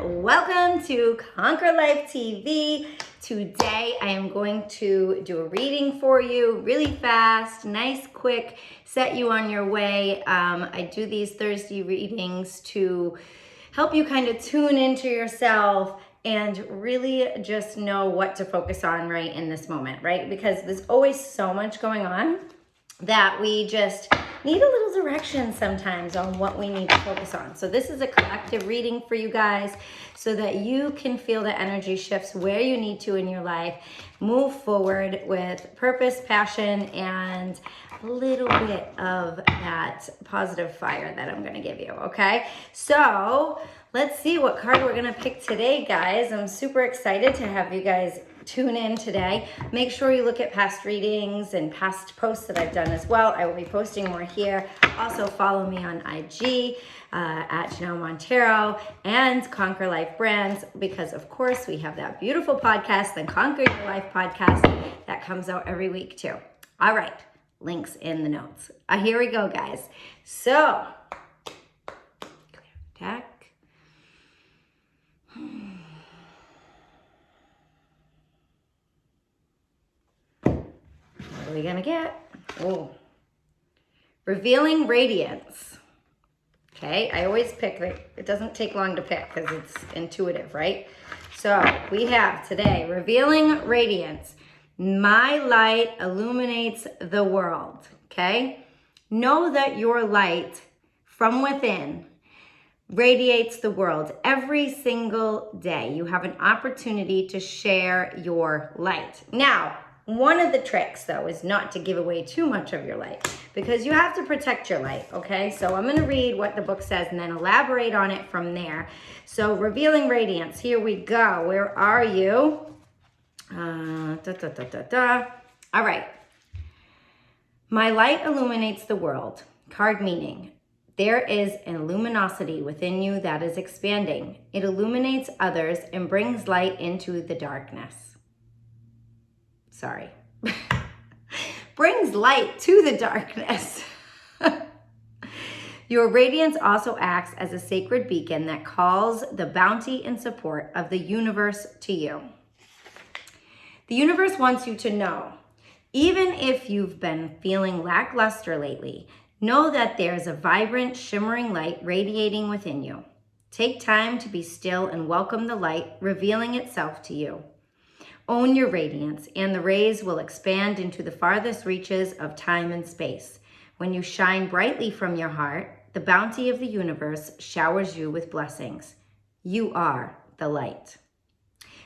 Welcome to Conquer Life TV. Today I am going to do a reading for you really fast, nice, quick, set you on your way. I do these Thursday readings to help you kind of tune into yourself and really just know what to focus on right in this moment, right? Because there's always so much going on that we just need a little direction sometimes on what we need to focus on. So this is a collective reading for you guys so that you can feel the energy shifts where you need to in your life, move forward with purpose, passion, and a little bit of that positive fire that I'm going to give you, okay? So let's see what card we're going to pick today, guys. I'm super excited to have you guys tune in today. Make sure you look at past readings and past posts that I've done as well. I will be posting more here. Also follow me on IG at Janelle Montero and Conquer Life Brands, because of course we have that beautiful podcast, the Conquer Your Life podcast, that comes out every week too. All right, links in the notes. Here we go, guys. So, clear deck. What are we gonna get? Oh, revealing radiance. Okay, I always pick it doesn't take long to pick because it's intuitive, right? So we have today, revealing radiance. My light illuminates the world, okay? Know that your light from within radiates the world every single day. You have an opportunity to share your light. Now, one of the tricks, though, is not to give away too much of your light because you have to protect your light, okay? So I'm going to read what the book says and then elaborate on it from there. So revealing radiance, here we go. Where are you? All right. My light illuminates the world. Card meaning. There is an luminosity within you that is expanding. It illuminates others and brings light into the darkness. Sorry. Brings light to the darkness. Your radiance also acts as a sacred beacon that calls the bounty and support of the universe to you. The universe wants you to know, even if you've been feeling lackluster lately, know that there's a vibrant, shimmering light radiating within you. Take time to be still and welcome the light revealing itself to you. Own your radiance, and the rays will expand into the farthest reaches of time and space. When you shine brightly from your heart, the bounty of the universe showers you with blessings. You are the light.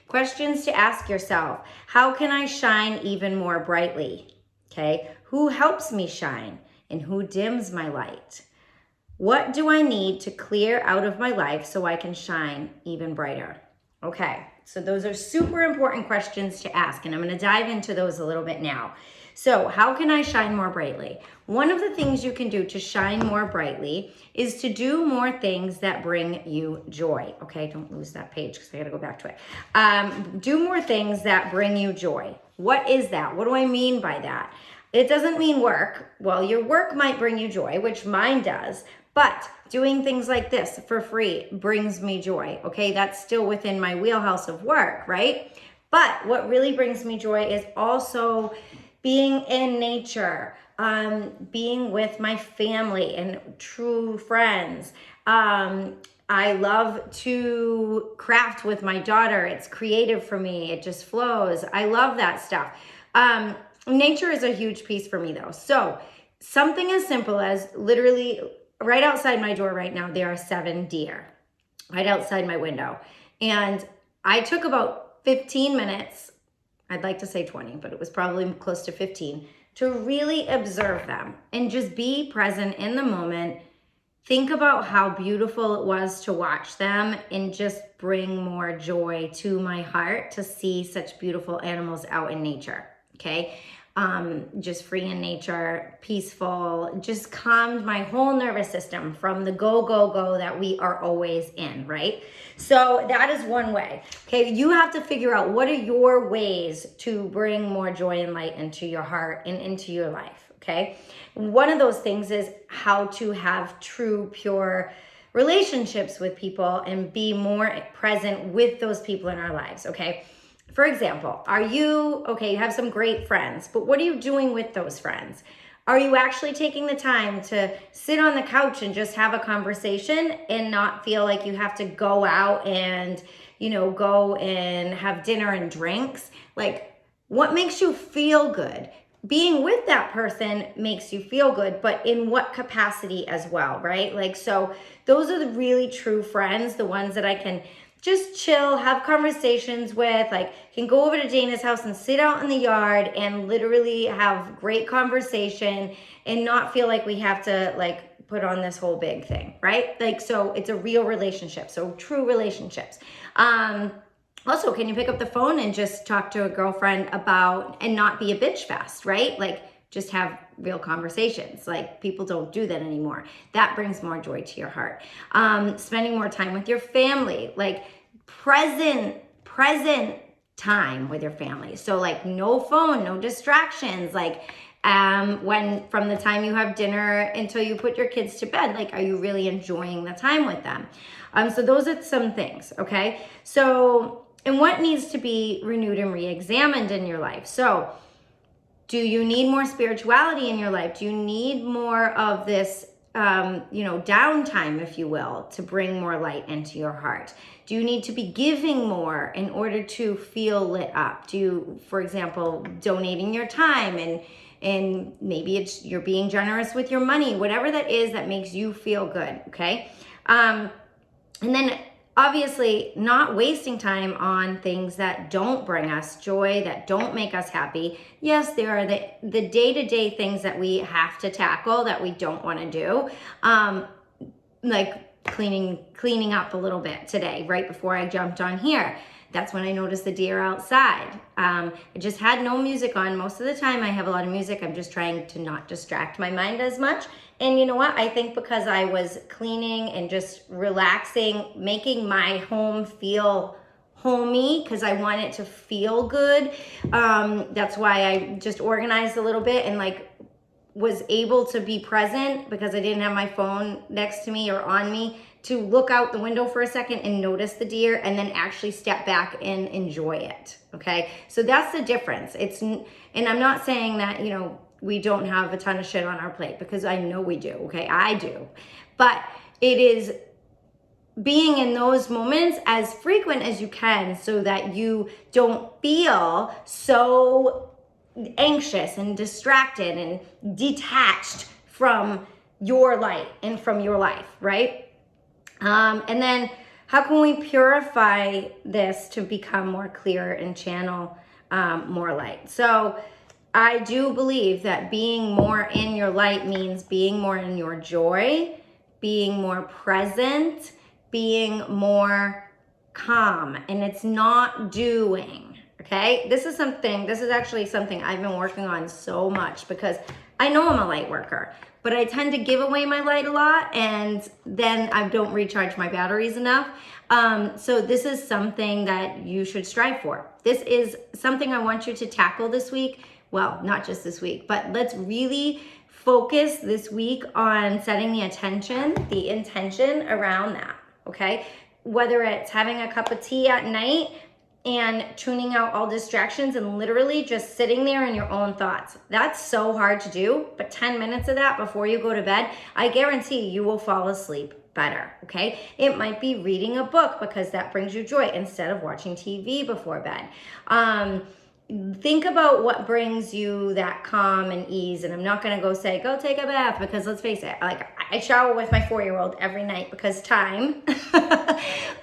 Questions to ask yourself. How can I shine even more brightly? Okay. Who helps me shine, and who dims my light? What do I need to clear out of my life so I can shine even brighter? Okay, so those are super important questions to ask, and I'm going to dive into those a little bit now. So how can I shine more brightly? One of the things you can do to shine more brightly is to do more things that bring you joy. Okay, don't lose that page because I got to go back to it. Do more things that bring you joy. What is that? What do I mean by that? It doesn't mean work. Well, your work might bring you joy, which mine does, but doing things like this for free brings me joy, okay? That's still within my wheelhouse of work, right? But what really brings me joy is also being in nature, being with my family and true friends. I love to craft with my daughter. It's creative for me. It just flows. I love that stuff. Nature is a huge piece for me though. So something as simple as literally right outside my door right now, there are 7 deer right outside my window. And I took about 15 minutes, I'd like to say 20, but it was probably close to 15, to really observe them and just be present in the moment. Think about how beautiful it was to watch them and just bring more joy to my heart to see such beautiful animals out in nature, okay? Just free in nature, peaceful, just calmed my whole nervous system from the go, go, go that we are always in, right? So that is one way. Okay, you have to figure out what are your ways to bring more joy and light into your heart and into your life, okay? One of those things is how to have true, pure relationships with people and be more present with those people in our lives, okay? For example, you have some great friends, but what are you doing with those friends? Are you actually taking the time to sit on the couch and just have a conversation and not feel like you have to go out and, go and have dinner and drinks? Like, what makes you feel good? Being with that person makes you feel good, but in what capacity as well, right? Like, so those are the really true friends, the ones that I can just chill, have conversations with, like can go over to Dana's house and sit out in the yard and literally have great conversation and not feel like we have to like put on this whole big thing, right? Like, so it's a real relationship. So true relationships. Also, can you pick up the phone and just talk to a girlfriend about, and not be a bitch fest, right? Like, just have real conversations. Like, people don't do that anymore. That brings more joy to your heart. Spending more time with your family, like present time with your family. So like no phone, no distractions, like when from the time you have dinner until you put your kids to bed, like, are you really enjoying the time with them? So those are some things, okay? So, and what needs to be renewed and re-examined in your life? So, do you need more spirituality in your life? Do you need more of this, downtime, if you will, to bring more light into your heart? Do you need to be giving more in order to feel lit up? Do you, for example, donating your time and maybe it's you're being generous with your money, whatever that is that makes you feel good, okay? And then obviously not wasting time on things that don't bring us joy, that don't make us happy. Yes, there are the day-to-day things that we have to tackle that we don't want to do. Like cleaning up a little bit today, right before I jumped on here. That's when I noticed the deer outside. I just had no music on. Most of the time I have a lot of music. I'm just trying to not distract my mind as much. And you know what? I think because I was cleaning and just relaxing, making my home feel homey, because I want it to feel good. That's why I just organized a little bit and like was able to be present because I didn't have my phone next to me or on me to look out the window for a second and notice the deer and then actually step back and enjoy it. Okay. So that's the difference. And I'm not saying that, we don't have a ton of shit on our plate, because I know we do. Okay. I do, but it is being in those moments as frequent as you can so that you don't feel so anxious and distracted and detached from your light and from your life, right? And then how can we purify this to become more clear and channel more light? So I do believe that being more in your light means being more in your joy, being more present, being more calm, and it's not doing. Okay, this is actually something I've been working on so much because I know I'm a light worker, but I tend to give away my light a lot and then I don't recharge my batteries enough. So this is something that you should strive for. This is something I want you to tackle this week. Well, not just this week, but let's really focus this week on setting the intention around that, okay? Whether it's having a cup of tea at night and tuning out all distractions and literally just sitting there in your own thoughts. That's so hard to do, but 10 minutes of that before you go to bed, I guarantee you will fall asleep better, okay? It might be reading a book because that brings you joy instead of watching TV before bed. Think about what brings you that calm and ease. And I'm not going to go say, go take a bath, because let's face it, like I shower with my 4-year-old every night because time.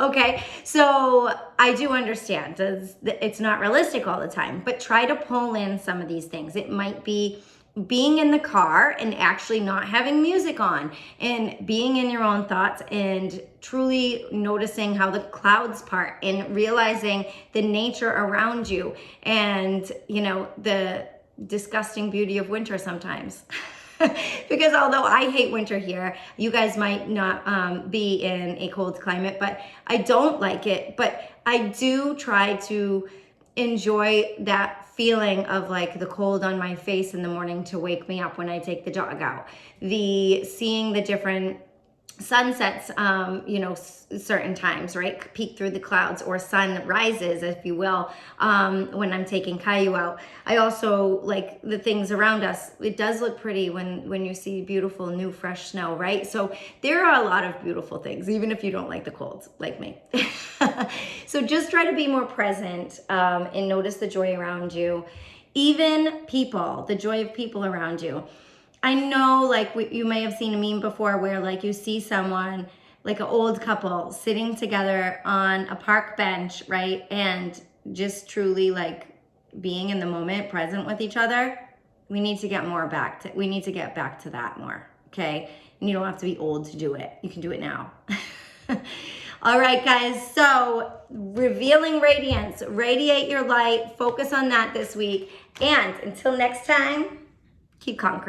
Okay. So I do understand it's not realistic all the time, but try to pull in some of these things. It might be being in the car and actually not having music on and being in your own thoughts and truly noticing how the clouds part and realizing the nature around you and, the disgusting beauty of winter sometimes. Because although I hate winter here, you guys might not be in a cold climate, but I don't like it. But I do try to enjoy that feeling of like the cold on my face in the morning to wake me up when I take the dog out. Seeing the different sunsets, certain times, right? Peek through the clouds, or sun rises, if you will, when I'm taking Caillou out. I also like the things around us. It does look pretty when you see beautiful, new, fresh snow, right? So there are a lot of beautiful things, even if you don't like the cold, like me. So just try to be more present and notice the joy around you. Even people, the joy of people around you. I know, like, you may have seen a meme before where, like, you see someone, like an old couple, sitting together on a park bench, right? And just truly, like, being in the moment, present with each other. We need to get back to that more, okay? And you don't have to be old to do it. You can do it now. All right, guys. So, revealing radiance, radiate your light, focus on that this week. And until next time, keep conquering.